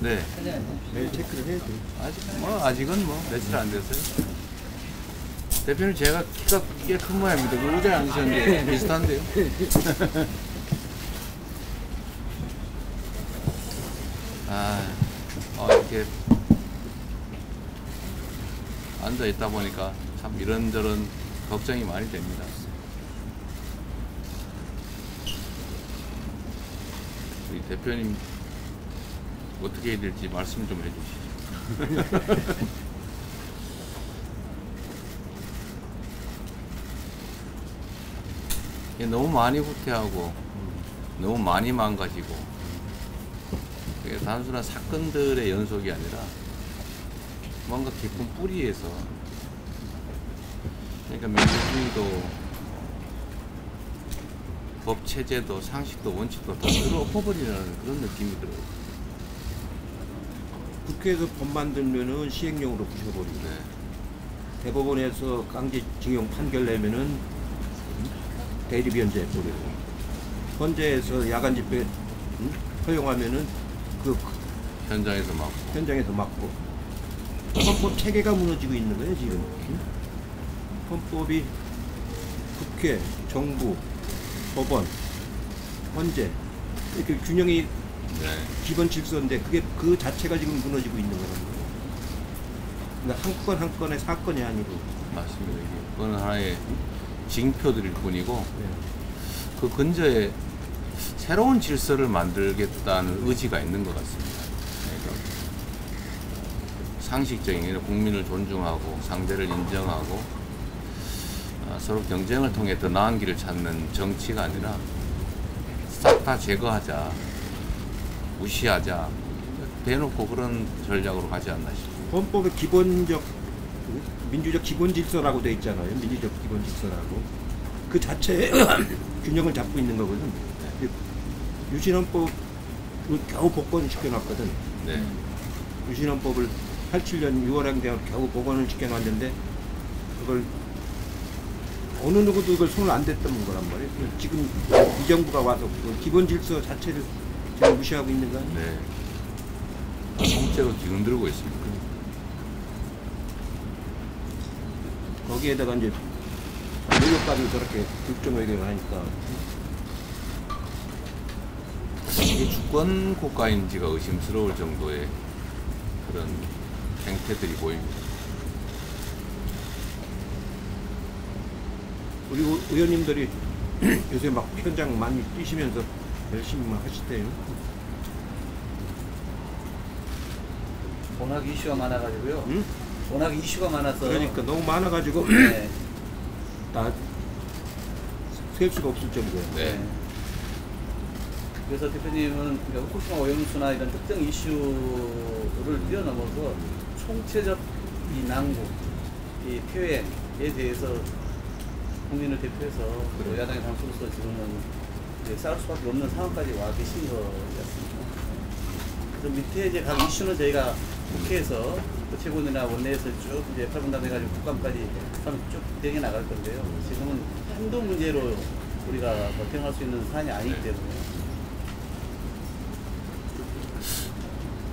네. 매일 체크를 해야죠. 아직은 뭐 며칠 안 됐어요. 대표님 제가 키가 꽤 큰 모양입니다. 그 의자에 앉으셨는데 비슷한데요. 이렇게 앉아 있다 보니까 참 이런저런 걱정이 많이 됩니다. 우리 대표님 어떻게 해야 될지 말씀 좀 해주시죠. 너무 많이 후퇴하고 너무 많이 망가지고 그게 단순한 사건들의 연속이 아니라 뭔가 깊은 뿌리에서, 그러니까 민주주의도 법 체제도 상식도 원칙도 다 들어엎어버리는 그런 느낌이 들어요. 국회에서 법 만들면은 시행령으로 부셔버리고, 네. 대법원에서 강제징용 판결 내면은 대리변제 버리고, 헌재에서 야간 집회 허용하면은 그 현장에서 막 현장에서 막고, 헌법 체계가 무너지고 있는 거예요 지금. 헌법이 국회, 정부, 법원, 헌재 이렇게 균형이 기본 질서인데 그게 그 자체가 지금 무너지고 있는 거라는 거예요. 그러니까 한 건 한 건의 사건이 아니고. 맞습니다. 그건 하나의 징표들일 뿐이고 네. 그 근저에 새로운 질서를 만들겠다는 의지가 있는 것 같습니다. 그러니까 상식적인 국민을 존중하고 상대를 인정하고 서로 경쟁을 통해 더 나은 길을 찾는 정치가 아니라 싹 다 제거하자, 무시하자, 대놓고 그런 전략으로 가지 않나 싶습니다. 헌법의 기본적 민주적 기본 질서라고 돼 있잖아요. 민주적 기본 질서라고 그 자체에 균형을 잡고 있는 거거든. 유신헌법을 겨우 복권을 시켜놨거든. 네. 유신헌법을 87년 6월행대에 겨우 복원을 시켜놨는데 그걸 어느 누구도 그걸 손을 안 댔던 거란 말이에요. 지금 이 정부가 와서 그 기본 질서 자체를 지금 무시하고 있는 거 아니에요? 네. 통째로 뒤흔들고 있습니다. 거기에다가 이제 노력까지 저렇게 국정외교를 하니까 이게 주권 국가인지가 의심스러울 정도의 그런 행태들이 보입니다. 우리 의원님들이 요새 막 현장 많이 뛰시면서 열심히 막 하시대요. 워낙 이슈가 많아가지고요. 응? 워낙 이슈가 많아서. 그러니까 너무 많아가지고 네. 다 셀 수가 없을 정도예요. 네. 그래서 대표님은 후쿠시마 오염수나 이런 특정 이슈를 뛰어넘어서 총체적 이 난국, 이 표현에 대해서 국민을 대표해서 또 야당의 당수로서 지금은 이제 싸울 수밖에 없는 상황까지 와 계신 것 같습니다. 그래서 밑에 이제 각 이슈는 저희가 국회에서 최고위나 원내에서 쭉 이제 8분담 해가지고 국감까지 쭉 진행해 나갈 건데요. 지금은 한두 문제로 우리가 버텨갈 수 있는 사안이 아니기 때문에.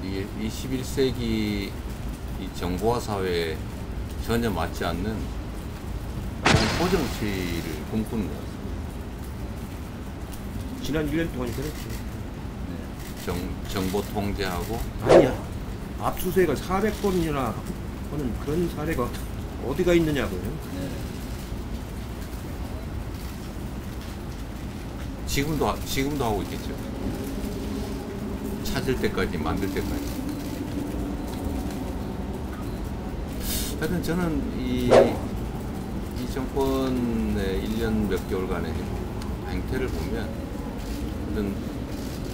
이게 21세기 이 정보화 사회에 전혀 맞지 않는 공포 정치를 꿈꾸는 것 같습니다. 지난 1년 동안 그랬지. 정보 통제하고 아니야. 압수수색을 400번이나 하는 그런 사례가 어디가 있느냐고요. 지금도 하고 있겠죠. 찾을 때까지, 만들 때까지. 하여튼 저는 이 정권의 1년 몇 개월간의 행태를 보면 어떤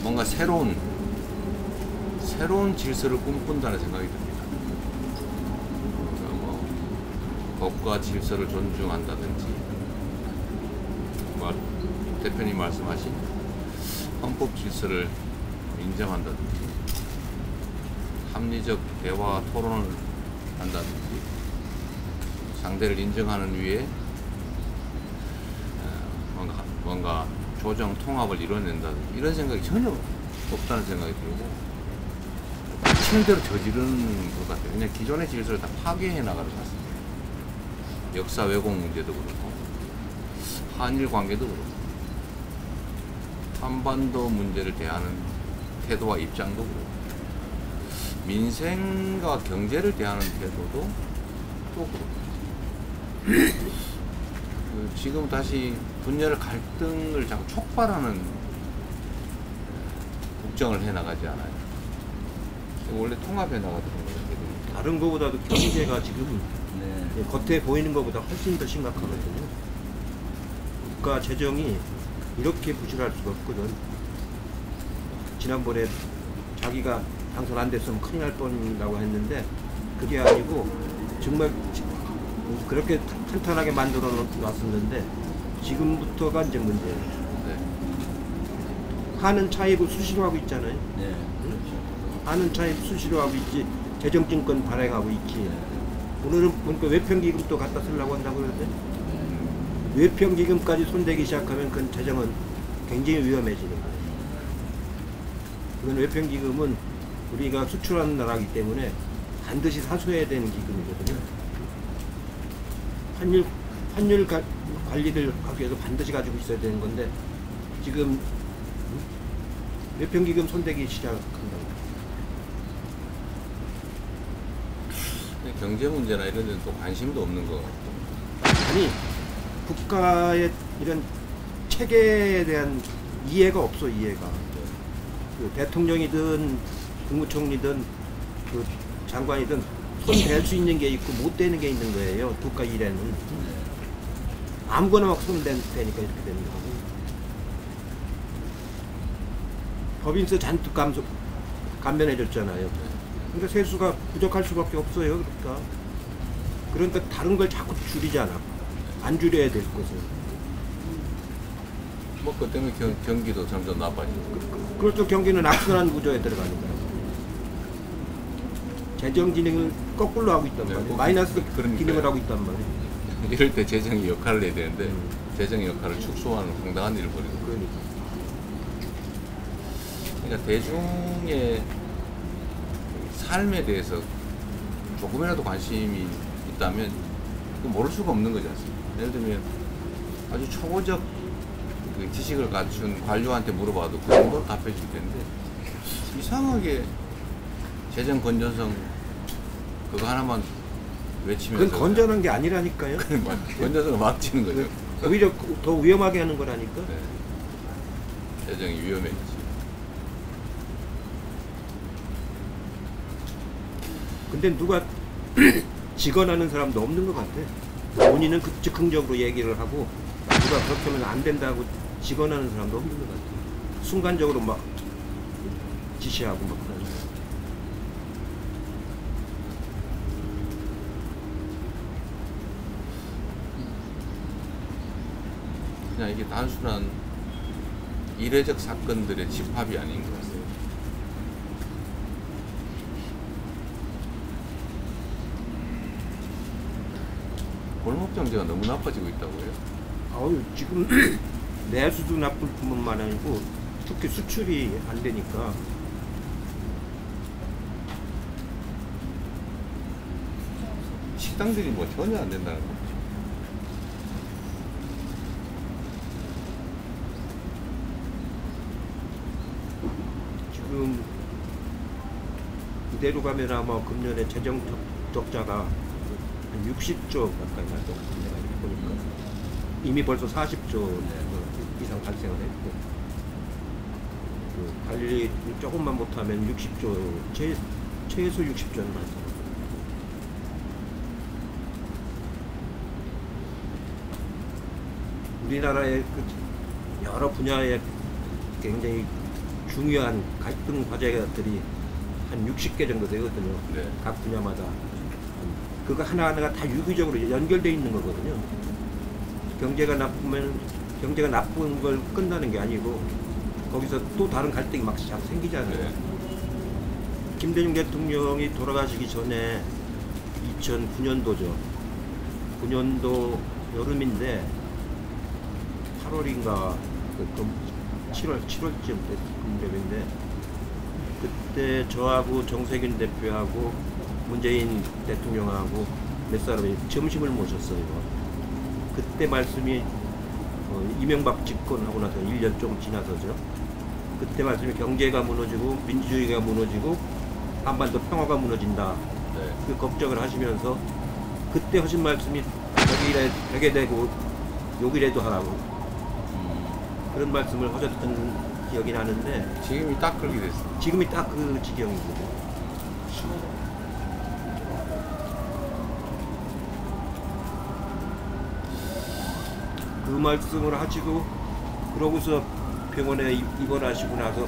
뭔가 새로운 질서를 꿈꾼다는 생각이 듭니다. 그러니까 뭐 법과 질서를 존중한다든지, 대표님 말씀하신 헌법 질서를 인정한다든지, 합리적 대화 토론을 한다든지, 상대를 인정하는 위에 뭔가 조정 통합을 이뤄낸다든지 이런 생각이 전혀 없다는 생각이 들고, 닥치는 대로 저지르는 것 같아요. 그냥 기존의 질서를 다 파괴해 나가는 것 같습니다. 역사 왜곡 문제도 그렇고, 한일 관계도 그렇고, 한반도 문제를 대하는 태도와 입장도 그렇고, 민생과 경제를 대하는 태도도 또 그렇고, 지금 다시 분열의 갈등을 자꾸 촉발하는 국정을 해나가지 않아요. 원래 통합해 나가던 거거든요. 다른 거보다도 경제가 지금 네. 겉에 보이는 것보다 훨씬 더 심각하거든요. 국가 재정이 이렇게 부실할 수가 없거든. 지난번에 자기가 당선 안 됐으면 큰일 날 뻔이라고 했는데 그게 아니고 정말 그렇게 탄탄하게 만들어 놨었는데 지금부터가 이제 문제예요. 네. 하는 차입을 수시로 하고 있잖아요. 네. 하는 차입 수시로 하고 있지 재정증권 발행하고 있지. 오늘은 보니까 외평기금도 갖다 쓰려고 한다고 그러는데 외평기금까지 손대기 시작하면 그 재정은 굉장히 위험해지는 거예요. 그건 외평기금은 우리가 수출하는 나라이기 때문에 반드시 사수해야 되는 기금이거든요. 환율 관리를 하기 위해서 반드시 가지고 있어야 되는 건데 지금 외평기금 손대기 시작한다고. 경제 문제나 이런 데는 또 관심도 없는 것 같고. 아니 국가의 이런 체계에 대한 이해가 없어. 이해가 그 대통령이든 국무총리든 그 장관이든 손 댈 수 있는 게 있고 못 대는 게 있는 거예요. 국가 일에는 아무거나 막 손 대니까 이렇게 되는 거고. 법인세 잔뜩 감면해줬잖아요. 그러니까 세수가 부족할 수밖에 없어요. 그러니까 다른 걸 자꾸 줄이잖아. 안 줄여야 될 것을. 뭐, 그 때문에 경기도 점점 나빠지고. 그렇죠. 경기는 악순환 구조에 들어가는 거야. 재정 진행을 거꾸로 하고 있단 말이야. 네, 마이너스 그러니까요. 기능을 하고 있단 말이야. 이럴 때 재정이 역할을 해야 되는데, 재정의 역할을 축소하는 황당한 일을 벌이고. 그러니까 대중의 삶에 대해서 조금이라도 관심이 있다면 모를 수가 없는 거지 않습니까? 예를 들면 아주 초보적 그 지식을 갖춘 관료한테 물어봐도 그 정도로 답해 줄 텐데 이상하게 재정 건전성 그거 하나만 외치면서 그건 건전한 게 아니라니까요. 건전성을 막치는 거죠. 오히려 더 위험하게 하는 거라니까. 네. 재정이 위험해지지. 근데 누가 직언하는 사람도 없는 것 같아. 본인은 즉흥적으로 얘기를 하고 누가 그렇게 하면 안 된다고 직언하는 사람도 없는 것 같아. 순간적으로 막 지시하고 막 그러는 거야. 그냥 이게 단순한 이례적 사건들의 집합이 아닌 것 같아요. 골목 경제가 너무 나빠지고 있다고 해요. 아유, 지금 내수도 나쁠 뿐만 아니고 특히 수출이 안 되니까 식당들이 뭐 전혀 안 된다는 거죠. 지금 이대로 가면 아마 금년에 재정 적자가 한 60조 가까이 날 것 같은데 보니까 이미 벌써 40조 이상 발생을 했고 그 관리 조금만 못하면 60조 최소 60조는 발생. 우리나라의 그 여러 분야의 굉장히 중요한 갈등 과제들이 한 60개 정도 되거든요. 네. 각 분야마다. 그거 하나하나가 다 유기적으로 연결되어 있는 거거든요. 경제가 나쁜 걸 끝나는 게 아니고 거기서 또 다른 갈등이 막 생기잖아요. 네. 김대중 대통령이 돌아가시기 전에 2009년도죠. 9년도 여름인데 8월인가 7월쯤 됐을 무렵인데 그때 저하고 정세균 대표하고 문재인 대통령하고 몇 사람이 점심을 모셨어요. 그때 말씀이 이명박 집권하고 나서 1년 좀 지나서죠. 그때 말씀이 경제가 무너지고 민주주의가 무너지고 한반도 평화가 무너진다. 네. 그 걱정을 하시면서 그때 하신 말씀이 벽에 대고 욕이라도 하라고 그런 말씀을 하셨던 기억이 나는데 지금이 딱 그렇게 됐어. 지금이 딱 그 지경입니다. 그 말씀을 하시고 그러고서 병원에 입원하시고 나서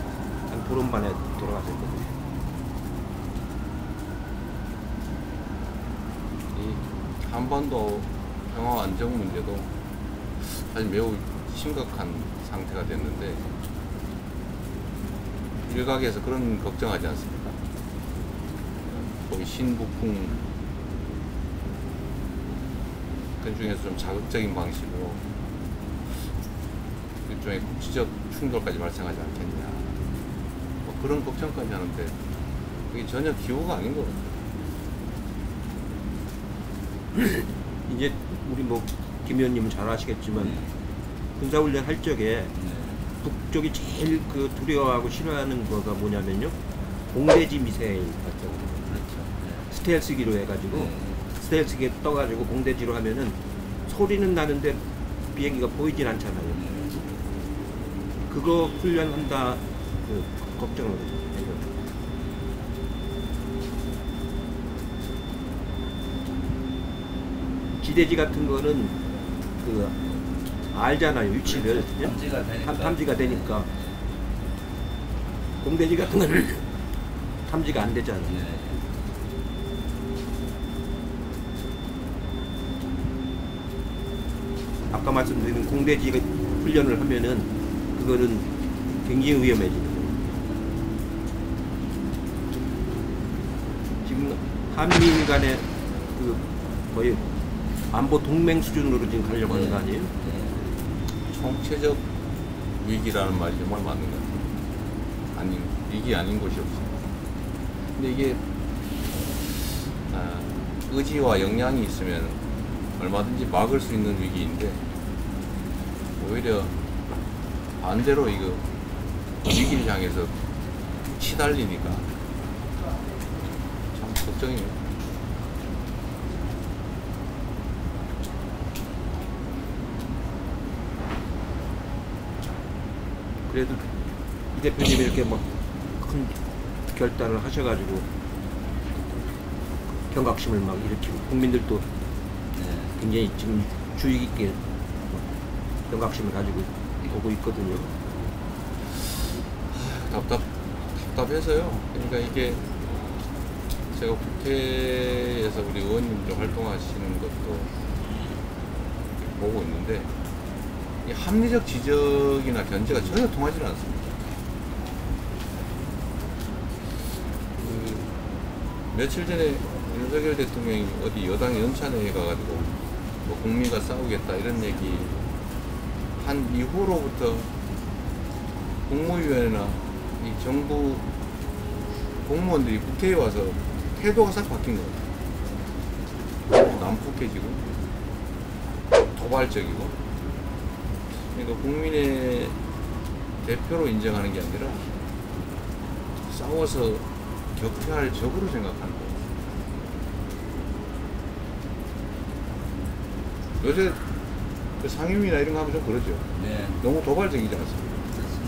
한 보름 만에 돌아가셨거든요. 이 한반도 평화 안정 문제도 사실 매우 심각한 상태가 됐는데 일각에서 그런 걱정하지 않습니까? 거의 신북풍 그 중에서 좀 자극적인 방식으로 일종의 국지적 충돌까지 발생하지 않겠냐 뭐 그런 걱정까지 하는데 그게 전혀 기호가 아닌 것 같아요. 이제 우리 김 의원님은 잘 아시겠지만 군사훈련 할 적에 북쪽이 제일 그 두려워하고 싫어하는 거가 뭐냐면요, 공대지 미사일 같은 거. 스텔스기로 해가지고 스텔스기에 떠가지고 공대지로 하면은 소리는 나는데 비행기가 보이진 않잖아요. 그거 훈련한다 그 걱정을 해요. 지대지 같은 거는 그 알잖아요, 위치를. 탐지가 되니까. 공대지 같은 거는 탐지가 안 되잖아요. 아까 말씀드린 공대지 훈련을 하면은 그거는 굉장히 위험해지는 거예요. 지금 한미일 간의 그 거의 안보 동맹 수준으로 지금 가려고 하는 거 아니에요? 총체적 위기라는 말이 정말 맞는 것 같아요. 아닌 위기 아닌 곳이 없어요. 근데 이게 의지와 역량이 있으면 얼마든지 막을 수 있는 위기인데 오히려 반대로 이거 위기를 향해서 치달리니까 참 걱정이에요. 그래도 이 대표님이 이렇게 막 큰 결단을 하셔가지고 경각심을 막 일으키고 국민들도 굉장히 지금 주의 깊게 경각심을 가지고 보고 있거든요. 답답해서요. 그러니까 이게 제가 국회에서 우리 의원님들 활동하시는 것도 보고 있는데 이 합리적 지적이나 견제가 전혀 통하지 않습니다. 며칠 전에 윤석열 대통령이 어디 여당 연찬회에 가가지고 뭐 국민과 싸우겠다 이런 얘기 한 이후로부터 국무위원회나 이 정부 공무원들이 국회에 와서 태도가 싹 바뀐 거예요. 난폭해지고 도발적이고, 그러니까 국민의 대표로 인정하는 게 아니라 싸워서 격퇴할 적으로 생각하는 거예요. 요새 그 상임위나 이런 거 하면 좀 그러죠. 너무 도발적이지 않습니까?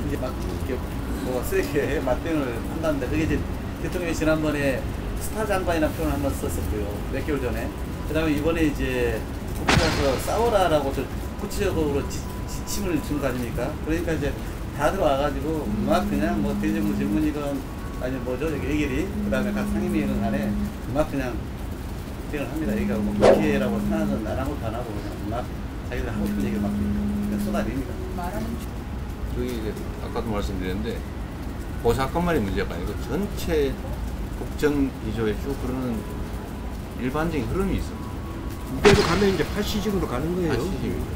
이제 막 이렇게 뭐 세게 맞대응을 한다는데 그게 이제 대통령이 지난번에 스타 장관이라는 표현을 한번 썼었고요. 몇 개월 전에. 그 다음에 이번에 이제 국회에서 싸워라라고 구체적으로 지침을 준 거 아닙니까? 그러니까 이제 다 들어와가지고 막 그냥 뭐 대정부 질문이건 아니면 뭐죠, 여기 얘기리, 그 다음에 각 상임위원 간에 막 그냥 대응을 합니다. 얘기가 뭐 국회라고 하나는 나랑 것도 안 하고 그냥 막 자기들 하고 싶은 얘기를 막 그냥 쏟아냅니다. 저기 이제 아까도 말씀드렸는데 그 사건만이 문제가 아니고 전체 국정 기조에 쭉 흐르는 일반적인 흐름이 있습니다. 이대로 가면 이제 파시즘으로 가는 거예요. 파시즘입니다.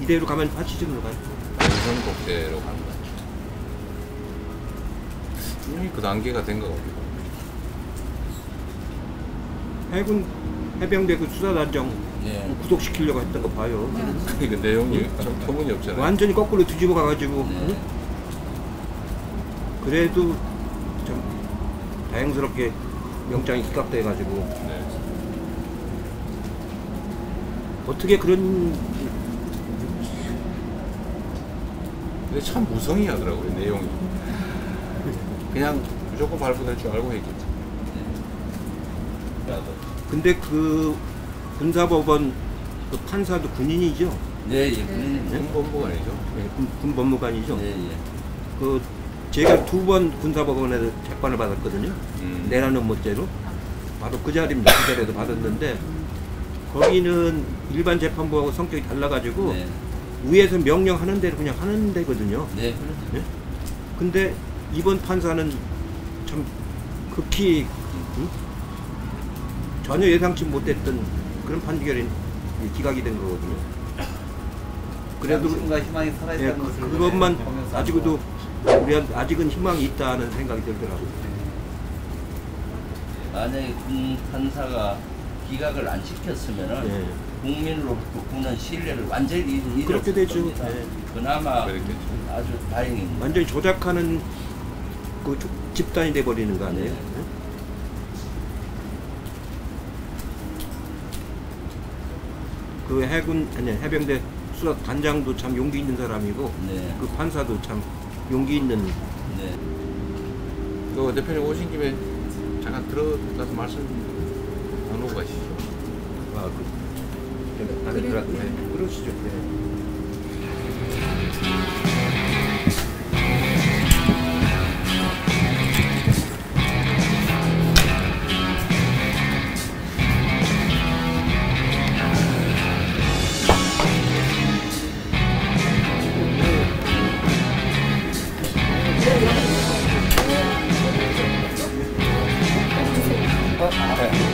이대로 가면 파시즘으로 가는 거예요. 공선국대로 가는 거죠. 이미 그 단계가 된 것 같아요. 해군 해병대 그 수사단장 예. 구속시키려고 했던 거 봐요. 그 내용이 좀 터무니없잖아요. 완전히 거꾸로 뒤집어 가가지고 네. 응? 그래도 좀 다행스럽게 영장이 기각돼가지고 네. 어떻게 그런 근데 참 무성의하더라고요, 내용이. 그냥 무조건 발부될 줄 알고 했겠지. 근데 그 군사법원 그 판사도 군인이죠. 네, 예. 군법무가 아니죠. 네, 군 법무관이죠. 예, 예. 그 제가 2번 군사법원에서 재판을 받았거든요. 내라는 문제로 바로 그 자리입니다. 그 자리에서 받았는데 거기는 일반 재판부하고 성격이 달라가지고 네. 위에서 명령하는 대로 그냥 하는 데거든요. 네, 그렇죠. 네? 근데 이번 판사는 참 극히 응? 전혀 예상치 못했던 그런 판결이 기각이 된 거거든요. 그래도 당신과 희망이 예, 살아있다는 것을 그것만 보면서 아직도 우리한테 아직은 희망이 있다는 생각이 들더라고요. 만약에 군 판사가 기각을 안 시켰으면은 예. 국민으로부터 군은 신뢰를 완전히 잃었을 그렇게 되죠. 겁니다. 예. 그나마 그렇겠죠. 아주 다행입니다. 완전히 조작하는 그 집단이 돼 버리는 거 아니에요? 네. 예? 그 해군 아니 해병대 수사 단장도 참 용기 있는 사람이고 네. 그 판사도 참 용기 있는 네. 그 대표님 오신 김에 잠깐 들어가서 말씀 나누고 가시죠. 그 안에 들어가 그러시죠. 네. 네.